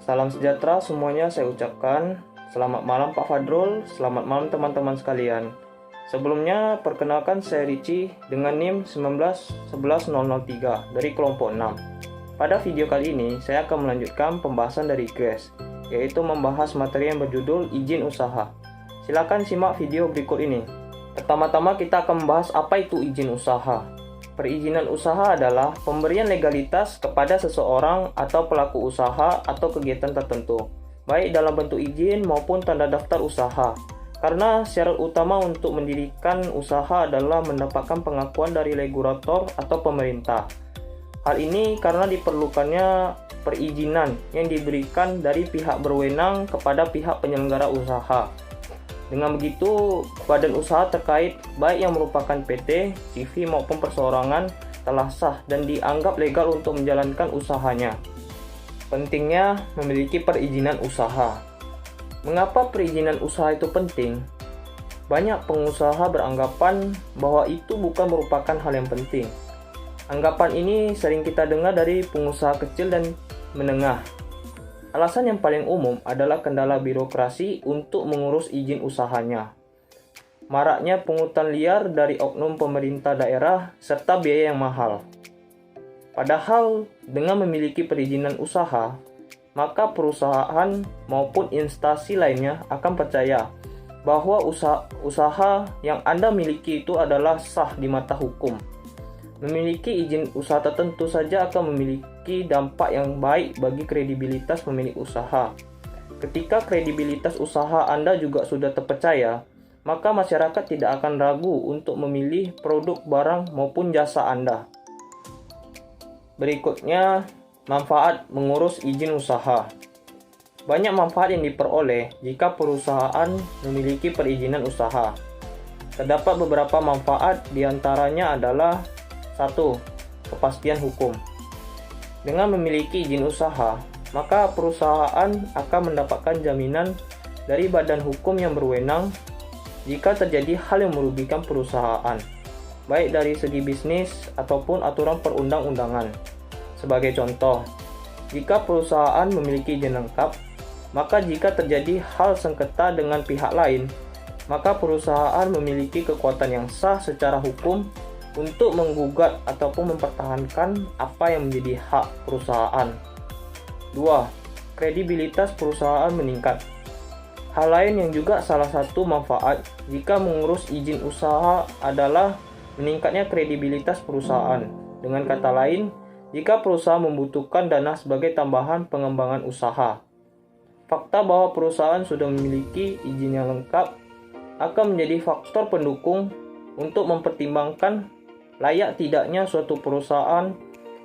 Salam sejahtera semuanya saya ucapkan. Selamat malam Pak Fadrul, selamat malam teman-teman sekalian. Sebelumnya, perkenalkan saya Ricci dengan NIM 1911003 dari kelompok 6. Pada video kali ini, saya akan melanjutkan pembahasan dari GRES, yaitu membahas materi yang berjudul izin usaha. Silakan simak video berikut ini. Pertama-tama kita akan membahas apa itu izin usaha. Perizinan usaha adalah pemberian legalitas kepada seseorang atau pelaku usaha atau kegiatan tertentu, baik dalam bentuk izin maupun tanda daftar usaha. Karena syarat utama untuk mendirikan usaha adalah mendapatkan pengakuan dari regulator atau pemerintah. Hal ini karena diperlukannya perizinan yang diberikan dari pihak berwenang kepada pihak penyelenggara usaha. Dengan begitu, badan usaha terkait, baik yang merupakan PT, CV maupun perseorangan, telah sah dan dianggap legal untuk menjalankan usahanya. Pentingnya memiliki perizinan usaha. Mengapa perizinan usaha itu penting? Banyak pengusaha beranggapan bahwa itu bukan merupakan hal yang penting. Anggapan ini sering kita dengar dari pengusaha kecil dan menengah. Alasan yang paling umum adalah kendala birokrasi untuk mengurus izin usahanya. Maraknya pungutan liar dari oknum pemerintah daerah serta biaya yang mahal. Padahal dengan memiliki perizinan usaha, maka perusahaan maupun instansi lainnya akan percaya bahwa usaha yang Anda miliki itu adalah sah di mata hukum. Memiliki izin usaha tertentu saja akan memiliki dampak yang baik bagi kredibilitas pemilik usaha. Ketika kredibilitas usaha Anda juga sudah terpercaya, maka masyarakat tidak akan ragu untuk memilih produk, barang, maupun jasa Anda. Berikutnya, manfaat mengurus izin usaha. Banyak manfaat yang diperoleh jika perusahaan memiliki perizinan usaha. Terdapat beberapa manfaat, diantaranya adalah 1. Kepastian hukum. Dengan memiliki izin usaha, maka perusahaan akan mendapatkan jaminan dari badan hukum yang berwenang jika terjadi hal yang merugikan perusahaan, baik dari segi bisnis ataupun aturan perundang-undangan. Sebagai contoh, jika perusahaan memiliki izin lengkap, maka jika terjadi hal sengketa dengan pihak lain, maka perusahaan memiliki kekuatan yang sah secara hukum untuk menggugat ataupun mempertahankan apa yang menjadi hak perusahaan. 2. Kredibilitas perusahaan meningkat. Hal lain yang juga salah satu manfaat jika mengurus izin usaha adalah meningkatnya kredibilitas perusahaan. Dengan kata lain, jika perusahaan membutuhkan dana sebagai tambahan pengembangan usaha, fakta bahwa perusahaan sudah memiliki izin yang lengkap akan menjadi faktor pendukung untuk mempertimbangkan layak tidaknya suatu perusahaan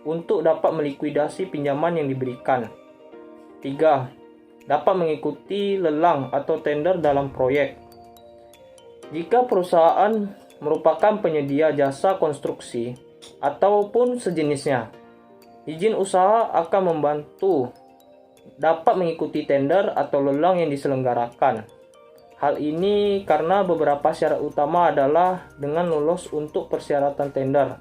untuk dapat melikuidasi pinjaman yang diberikan. 3. Dapat mengikuti lelang atau tender dalam proyek. Jika perusahaan merupakan penyedia jasa konstruksi ataupun sejenisnya, izin usaha akan membantu dapat mengikuti tender atau lelang yang diselenggarakan. Hal ini karena beberapa syarat utama adalah dengan lolos untuk persyaratan tender.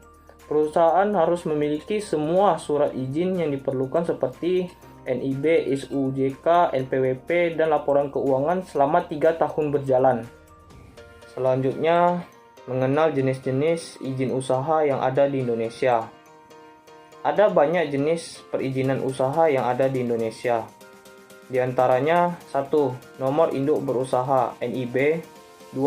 Perusahaan harus memiliki semua surat izin yang diperlukan seperti NIB, SUJK, NPWP, dan laporan keuangan selama 3 tahun berjalan. Selanjutnya, mengenal jenis-jenis izin usaha yang ada di Indonesia. Ada banyak jenis perizinan usaha yang ada di Indonesia. Di antaranya 1. Nomor induk berusaha NIB. 2.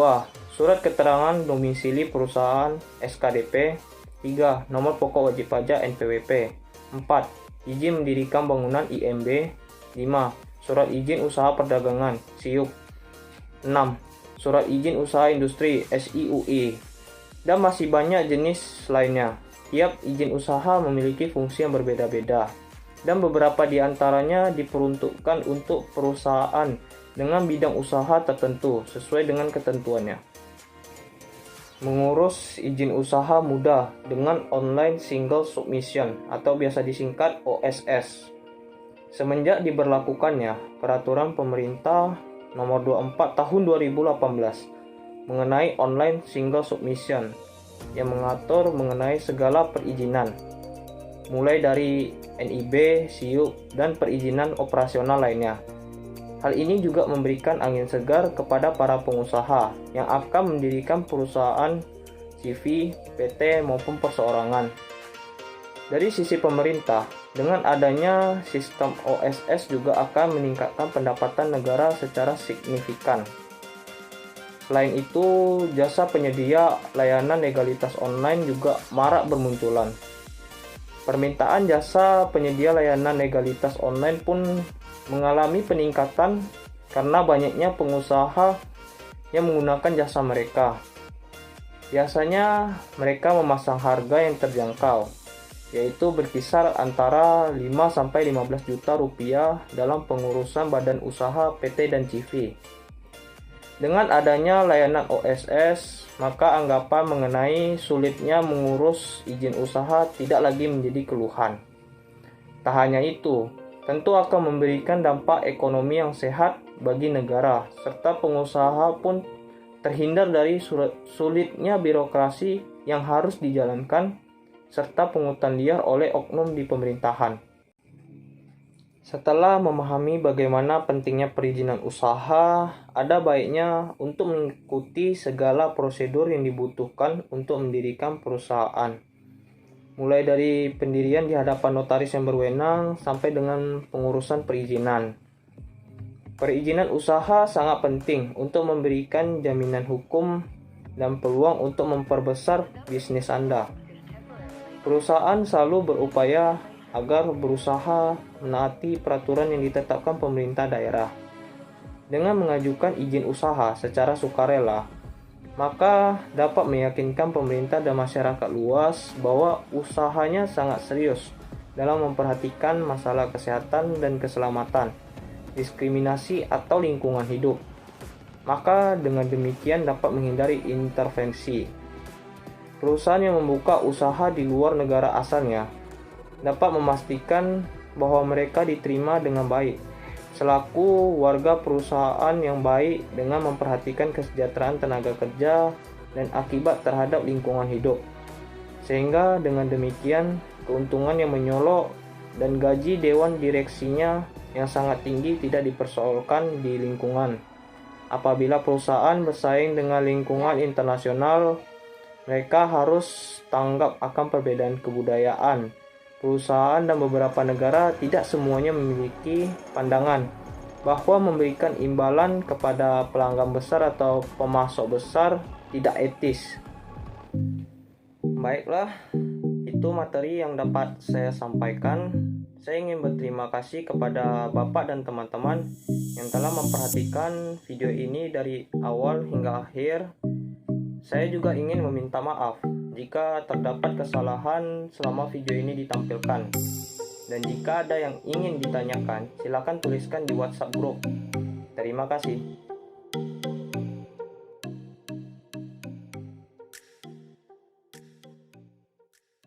Surat keterangan domisili perusahaan SKDP. 3. Nomor pokok wajib pajak NPWP. 4. Izin mendirikan bangunan IMB. 5. Surat izin usaha perdagangan SIUP. 6. Surat izin usaha industri SIUI. Dan masih banyak jenis lainnya. Tiap izin usaha memiliki fungsi yang berbeda-beda, dan beberapa di antaranya diperuntukkan untuk perusahaan dengan bidang usaha tertentu sesuai dengan ketentuannya. Mengurus izin usaha mudah dengan Online Single Submission atau biasa disingkat OSS. Semenjak diberlakukannya Peraturan Pemerintah Nomor 24 Tahun 2018 mengenai Online Single Submission yang mengatur mengenai segala perizinan. mulai dari NIB, SIUP, dan perizinan operasional lainnya. Hal ini juga memberikan angin segar kepada para pengusaha yang akan mendirikan perusahaan CV, PT, maupun perseorangan. Dari sisi pemerintah, dengan adanya sistem OSS juga akan meningkatkan pendapatan negara secara signifikan. Selain itu, jasa penyedia layanan legalitas online juga marak bermunculan. Permintaan jasa penyedia layanan legalitas online pun mengalami peningkatan karena banyaknya pengusaha yang menggunakan jasa mereka. Biasanya mereka memasang harga yang terjangkau, yaitu berkisar antara 5-15 juta rupiah dalam pengurusan badan usaha PT dan CV. Dengan adanya layanan OSS, maka anggapan mengenai sulitnya mengurus izin usaha tidak lagi menjadi keluhan. Tak hanya itu, tentu akan memberikan dampak ekonomi yang sehat bagi negara, serta pengusaha pun terhindar dari sulitnya birokrasi yang harus dijalankan, serta pungutan liar oleh oknum di pemerintahan. Setelah memahami bagaimana pentingnya perizinan usaha, ada baiknya untuk mengikuti segala prosedur yang dibutuhkan untuk mendirikan perusahaan. Mulai dari pendirian di hadapan notaris yang berwenang sampai dengan pengurusan perizinan. Perizinan usaha sangat penting untuk memberikan jaminan hukum dan peluang untuk memperbesar bisnis Anda. Perusahaan selalu berupaya agar berusaha menaati peraturan yang ditetapkan pemerintah daerah. Dengan mengajukan izin usaha secara sukarela, maka dapat meyakinkan pemerintah dan masyarakat luas bahwa usahanya sangat serius dalam memperhatikan masalah kesehatan dan keselamatan, diskriminasi atau lingkungan hidup. Maka dengan demikian dapat menghindari intervensi. Perusahaan yang membuka usaha di luar negara asalnya dapat memastikan bahwa mereka diterima dengan baik selaku warga perusahaan yang baik dengan memperhatikan kesejahteraan tenaga kerja dan akibat terhadap lingkungan hidup. Sehingga dengan demikian keuntungan yang menyolok dan gaji dewan direksinya yang sangat tinggi tidak dipersoalkan di lingkungan. Apabila perusahaan bersaing dengan lingkungan internasional, mereka harus tanggap akan perbedaan kebudayaan. Perusahaan dan beberapa negara tidak semuanya memiliki pandangan bahwa memberikan imbalan kepada pelanggan besar atau pemasok besar tidak etis. Baiklah, itu materi yang dapat saya sampaikan. Saya ingin berterima kasih kepada Bapak dan teman-teman yang telah memperhatikan video ini dari awal hingga akhir. Saya juga ingin meminta maaf jika terdapat kesalahan selama video ini ditampilkan. Dan jika ada yang ingin ditanyakan, silakan tuliskan di WhatsApp group. Terima kasih.